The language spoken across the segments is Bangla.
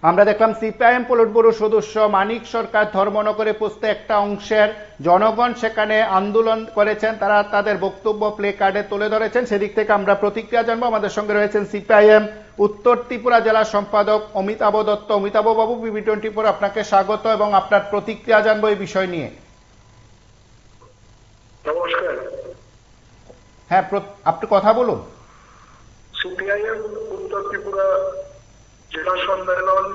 আমরা দেখলাম সিপিআইএম পলিট ব্যুরো সদস্য মানিক সরকার ধর্মনগরে পোস্টে একটা অংশের জনগণ সেখানে আন্দোলন করেছেন, তারা তাদের বক্তব্য প্লে কার্ডে তুলে ধরেছেন। সেদিক থেকে আমরা প্রতিক্রিয়া জানবো। আমাদের সঙ্গে রয়েছেন সিপিআইএম উত্তর ত্রিপুরা জেলা সম্পাদক অমিতাভ দত্ত। অমিতাভ বাবু, PB24 আপনাকে স্বাগত এবং আপনার প্রতিক্রিয়া জানবো এই বিষয় নিয়ে। নমস্কার। হ্যাঁ, আপনি কথা বলুন। সিপিআইএম উত্তর ত্রিপুরা জেলা সম্মেলন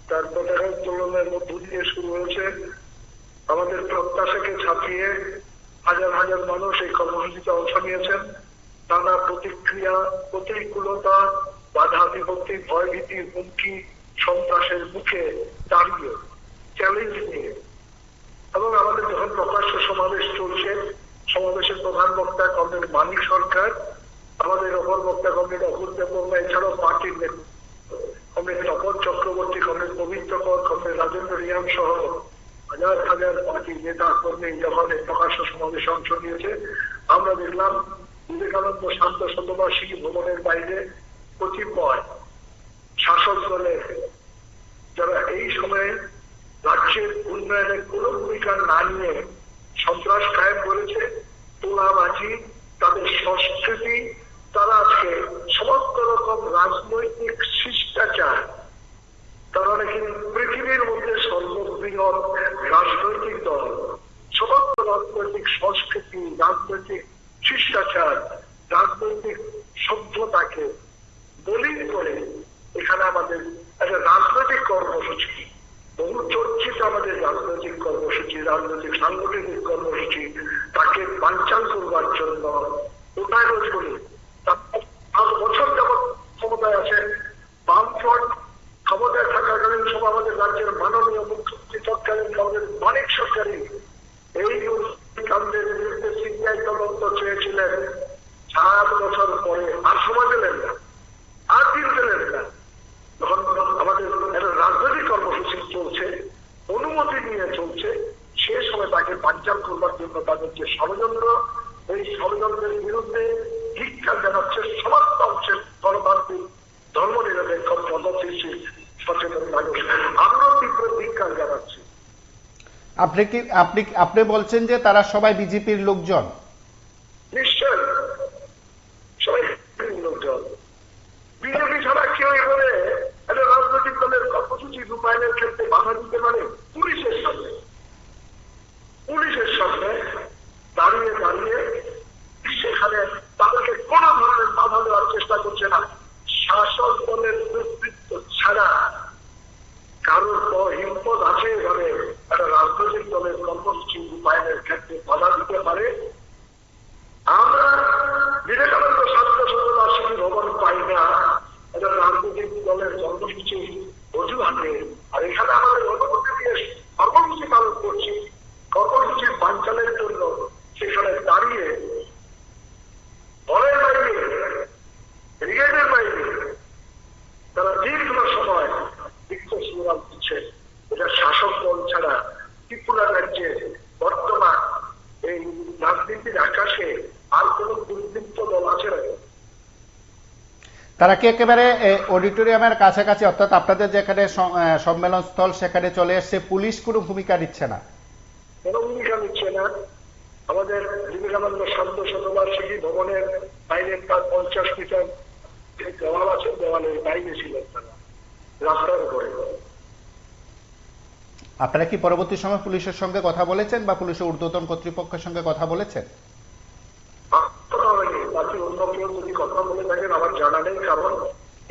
তার পতাকা উত্তোলনের মধ্য দিয়ে শুরু হয়েছে। আমাদের প্রত্যাশাকে ছাপিয়ে হাজার হাজার মানুষ এই কর্মসূচিতে অংশ নিয়েছেন। নানা প্রতিক্রিয়া, প্রতিকূলতা, বাধা বিপত্তি, ভয়ভীতি, হুমকি, সন্ত্রাসের মুখে দাঁড়িয়ে চ্যালেঞ্জ নিয়ে এবং আমাদের যখন প্রকাশ্য সমাবেশ চলছে, সমাবেশের প্রধান বক্তা কমরেড মানিক সরকার, আমাদের অপর বক্তা কমরেড অকুল দেববর্মা, এছাড়াও পার্টির কমরেড তপন চক্রবর্তী, কমরেড পবিত্র কর, কমরেড রাজেন্দ্র রিয়াং সহ হাজার হাজার পার্টির নেতা কর্মী যখন এই প্রকাশ্য সমাবেশে অংশ নিয়েছে, আমরা দেখলাম বিবেকানন্দ শান্ত শতবার্ষিকী ভবনের বাইরে কতিপয় শাসক দলের যারা এই সময়ে রাজ্যের উন্নয়নে কোনো ভূমিকা না নিয়ে সন্ত্রাস কায়েম করেছে, তোলাবাজি, তাদের সংস্কৃতি, তারা আজকে সমস্ত রকম রাজনৈতিক শিষ্টাচার, তারা নাকি পৃথিবীর মধ্যে সর্ববৃহৎ রাজনৈতিক দল, সমস্ত রাজনৈতিক সংস্কৃতি, রাজনৈতিক শিষ্টাচার, রাজনৈতিক সভ্যতাকে দলিল করে এখানে আমাদের একটা রাজনৈতিক কর্মসূচি, বহু চর্চিত আমাদের রাজনৈতিক কর্মসূচি, রাজনৈতিক সাংগঠনিক কর্মসূচি, তাকে বানচাল করবার জন্য কোথায় রোজ করি 5 বছর যাবৎ ক্ষমতায় আছে বামফ্রন্ট, ক্ষমতায় থাকাকালীন সময় আমাদের রাজ্যের মাননীয় মুখ্যমন্ত্রী তৎকালীন আমাদের মানিক সরকারই এই কাণ্ডের বিরুদ্ধে সিবিআই তদন্ত চেয়েছিলেন। 7 বছর পরে আর সময় দিলেন না, আর দিন দিলেন না। তখন আমাদের একটা রাজনৈতিক কর্মসূচি চলছে, অনুমতি নিয়ে চলছে, সে সময় তাকে বানচাল করবার জন্য তাদের যে ষড়যন্ত্র, এই ষড়যন্ত্রের বিরুদ্ধে ধিক্কার জানাচ্ছে সমস্ত অংশের গণতান্ত্রিক ধর্মনিরপেক্ষ পদ্ধতিশীল সচেতন মানুষ। আমরাও তীব্র ধিক্কার জানাচ্ছি। আপনি বলছেন যে তারা সবাই বিজেপির লোকজন? নিশ্চয় সবাই লোকজন। বিজেপি ছাড়া কেউ এবারে একটা রাজনৈতিক দলের কর্মসূচি রূপায়ণের ক্ষেত্রে বাধা দিতে পারে? পুলিশের সামনে দাঁড়িয়ে দাঁড়িয়ে সেখানে তাদেরকে কোন ধরনের বাধা দেওয়ার চেষ্টা করছে না। শাসক দলের নেতৃত্ব ছাড়া কারোর হিম্মত আছে এভাবে একটা রাজনৈতিক দলের কর্মসূচি রূপায়ণের ক্ষেত্রে বাধা দিতে পারে? আমরা বিবেকানন্দ শান্ত শতবার্ষিকী ভবন পাই না একটা রাজনৈতিক দলের কর্মসূচি অজুহাতে, আর এখানে আমাদের অনুমতি দিয়ে কর্মসূচি পালন করছি। কর্মসূচির বানচালের জন্য সেখানে দাঁড়িয়ে ঘরের বাইরে, ব্রিগেডের বাইরে তারা দীর্ঘ সময় বিক্ষোভ সংগ্রাম দিচ্ছে। এটা শাসক দল ছাড়া ত্রিপুরা রাজ্যে বর্তমান এই রাজনীতির আকাশে আর কোন দুর্বৃত্ত দল আছে না? তারা কি একেবারে অডিটোরিয়ামের কাছাকাছি, অর্থাৎ আপনাদের যেখানে সম্মেলন স্থল সেখানে চলে এসছে, পুলিশ কোনো ভূমিকা নিচ্ছে না? কোনো ভূমিকা নিচ্ছে না। আমাদের বিবেকানন্দ শান্ত শতবার্ষিকী ভবনের বাইরে তার 50 মিটার যে দেওয়াল আছে, দেওয়ালের বাইরে ছিলেন তারা, রাস্তার উপরে। আপনারা কি পরবর্তী সময় পুলিশের সঙ্গে কথা বলেছেন বা পুলিশের ঊর্ধ্বতন কর্তৃপক্ষের সঙ্গে কথা বলেছেন? বাকি অন্য কেউ যদি কথা বলে থাকেন আমার জানা নেই, কারণ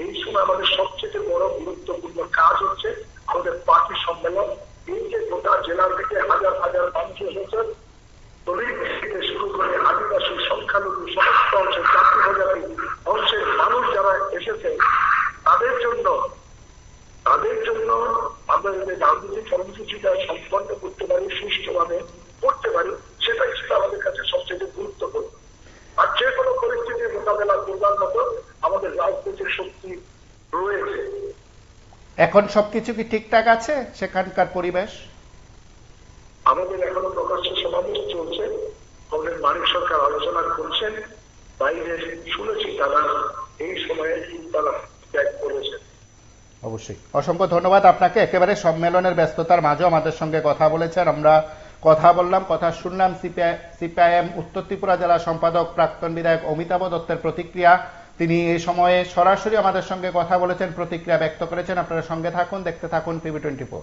এই সময় আমাদের সবচেয়ে বড় গুরুত্বপূর্ণ কাজ হচ্ছে আমাদের পার্টি সম্মেলন। এই যে গোটা জেলা থেকে হাজার হাজার মানুষ এসেছেন, দলিত থেকে শুরু করে আদিবাসী, সংখ্যালঘু, সমস্ত অংশের জাতি প্রজাতি অংশের মানুষ যারা এসেছে, তাদের জন্য আমরা যদি রাজনৈতিক কর্মসূচিটা সম্পন্ন করতে পারি, সুষ্ঠুভাবে করতে পারি, সেটাই ছিল আমাদের কাছে সবচেয়ে গুরুত্বপূর্ণ। আর যে কোনো পরিস্থিতির মোকাবেলা করবার মতো আমাদের রাজনৈতিক শক্তি রয়েছে। এখন সবকিছু কি ঠিকঠাক আছে সেখানকার পরিবেশ? আমাদের এখনো প্রকাশ্য সমাবেশ চলছে, কমরেড মানিক সরকার আলোচনা করছেন, বাইরে শুনেছি তারা এই সময়ে তারা ত্যাগ করেছেন। অবশ্যই অসংখ্য ধন্যবাদ আপনাকে। একেবারে সম্মেলনের ব্যস্ততার মাঝেও আমাদের সঙ্গে কথা বলেছেন, আমরা কথা বললাম, কথা শুনলাম সিপিআইএম উত্তর ত্রিপুরা জেলা সম্পাদক প্রাক্তন বিধায়ক অমিতাভ দত্তের প্রতিক্রিয়া। তিনি এই সময়ে সরাসরি আমাদের সঙ্গে কথা বলেছেন, প্রতিক্রিয়া ব্যক্ত করেছেন। আপনারা সঙ্গে থাকুন, দেখতে থাকুন PB24।